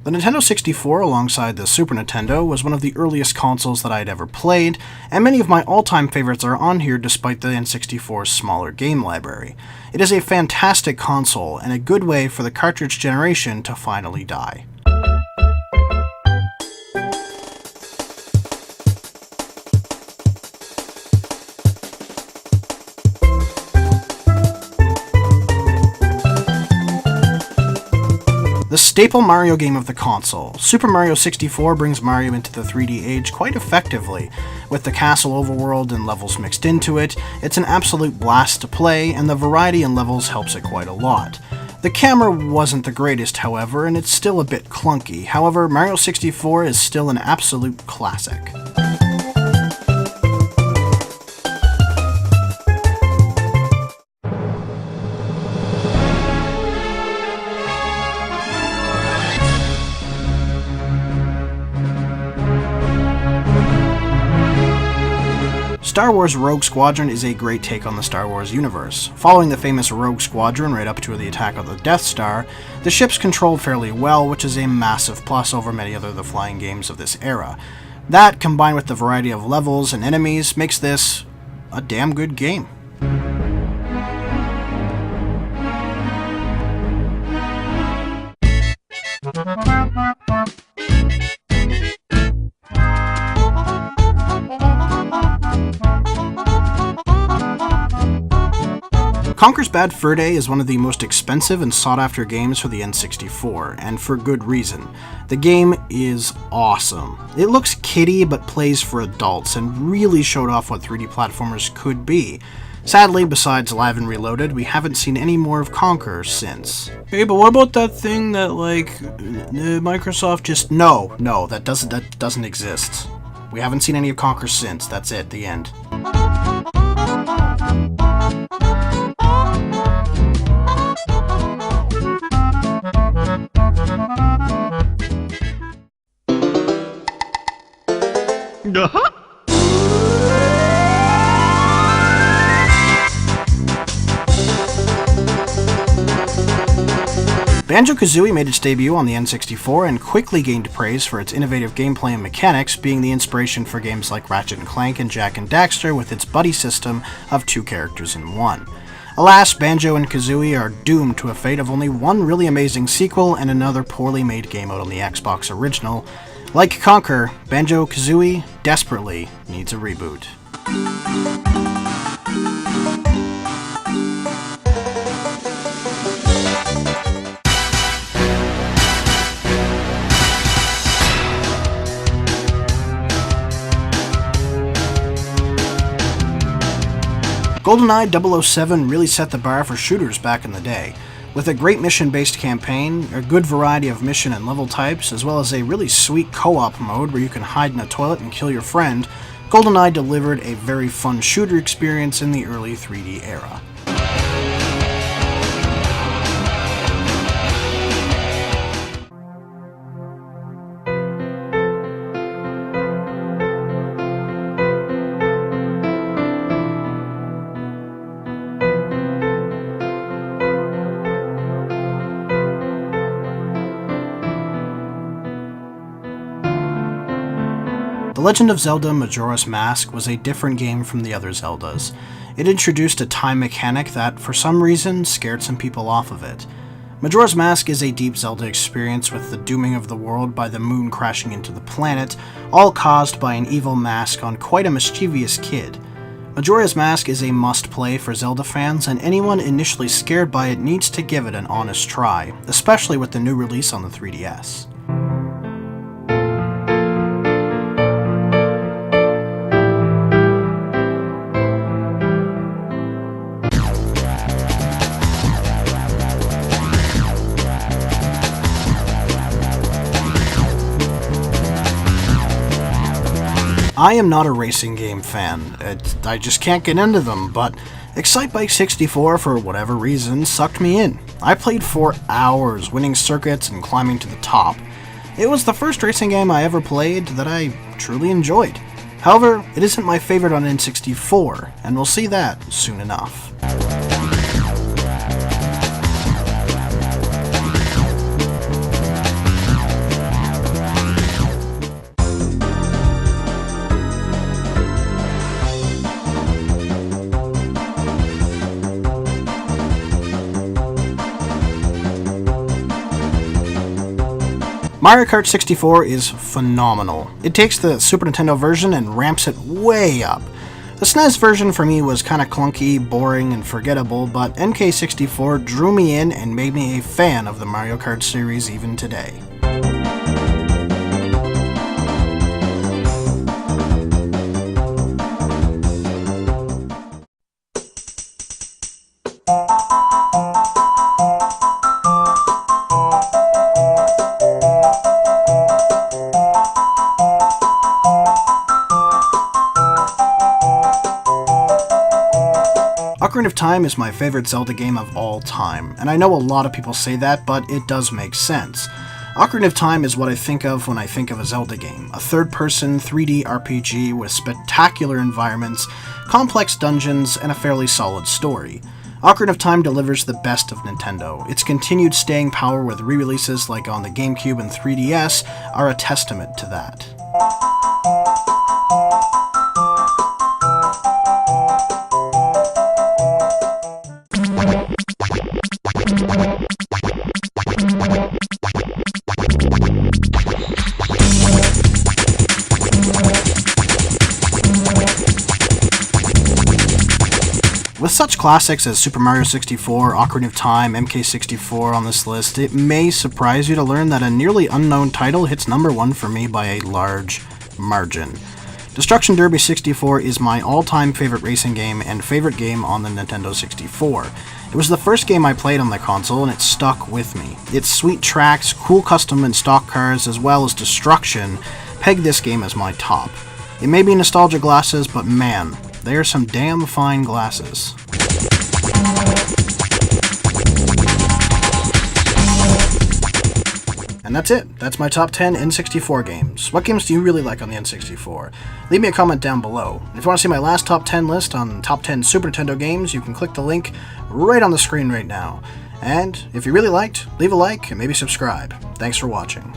The Nintendo 64, alongside the Super Nintendo, was one of the earliest consoles that I had ever played, and many of my all-time favorites are on here despite the N64's smaller game library. It is a fantastic console, and a good way for the cartridge generation to finally die. The staple Mario game of the console, Super Mario 64 brings Mario into the 3D age quite effectively. With the castle overworld and levels mixed into it, it's an absolute blast to play, and the variety in levels helps it quite a lot. The camera wasn't the greatest, however, and it's still a bit clunky. However, Mario 64 is still an absolute classic. Star Wars Rogue Squadron is a great take on the Star Wars universe. Following the famous Rogue Squadron right up to the attack of the Death Star, the ship's controlled fairly well, which is a massive plus over many other of the flying games of this era. That, combined with the variety of levels and enemies, makes this a damn good game. Conker's Bad Fur Day is one of the most expensive and sought-after games for the N64, and for good reason. The game is awesome. It looks kiddie but plays for adults, and really showed off what 3D platformers could be. Sadly, besides Live and Reloaded, we haven't seen any more of Conker since. Hey, but what about that thing that, Microsoft just... No, that doesn't exist. We haven't seen any of Conker since. That's it, the end. Banjo-Kazooie made its debut on the N64 and quickly gained praise for its innovative gameplay and mechanics, being the inspiration for games like Ratchet & Clank and Jak and Daxter with its buddy system of 2 characters in 1. Alas, Banjo and Kazooie are doomed to a fate of only one really amazing sequel and another poorly made game out on the Xbox original. Like Conker, Banjo-Kazooie desperately needs a reboot. GoldenEye 007 really set the bar for shooters back in the day. With a great mission-based campaign, a good variety of mission and level types, as well as a really sweet co-op mode where you can hide in a toilet and kill your friend, GoldenEye delivered a very fun shooter experience in the early 3D era. The Legend of Zelda Majora's Mask was a different game from the other Zeldas. It introduced a time mechanic that, for some reason, scared some people off of it. Majora's Mask is a deep Zelda experience with the dooming of the world by the moon crashing into the planet, all caused by an evil mask on quite a mischievous kid. Majora's Mask is a must-play for Zelda fans, and anyone initially scared by it needs to give it an honest try, especially with the new release on the 3DS. I am not a racing game fan. I just can't get into them, but Excitebike 64, for whatever reason, sucked me in. I played for hours, winning circuits and climbing to the top. It was the first racing game I ever played that I truly enjoyed. However, it isn't my favorite on N64, and we'll see that soon enough. Mario Kart 64 is phenomenal. It takes the Super Nintendo version and ramps it way up. The SNES version for me was kinda clunky, boring, and forgettable, but MK64 drew me in and made me a fan of the Mario Kart series even today. Ocarina of Time is my favorite Zelda game of all time, and I know a lot of people say that, but it does make sense. Ocarina of Time is what I think of when I think of a Zelda game, a third-person 3D RPG with spectacular environments, complex dungeons, and a fairly solid story. Ocarina of Time delivers the best of Nintendo. Its continued staying power with re-releases like on the GameCube and 3DS are a testament to that. With such classics as Super Mario 64, Ocarina of Time, MK64 on this list, it may surprise you to learn that a nearly unknown title hits number 1 for me by a large margin. Destruction Derby 64 is my all-time favorite racing game and favorite game on the Nintendo 64. It was the first game I played on the console and it stuck with me. Its sweet tracks, cool custom and stock cars, as well as destruction, peg this game as my top. It may be nostalgia glasses, but man, they are some damn fine glasses. And that's it. That's my top 10 N64 games. What games do you really like on the N64? Leave me a comment down below. If you want to see my last top 10 list on top 10 Super Nintendo games, you can click the link right on the screen right now. And if you really liked, leave a like and maybe subscribe. Thanks for watching.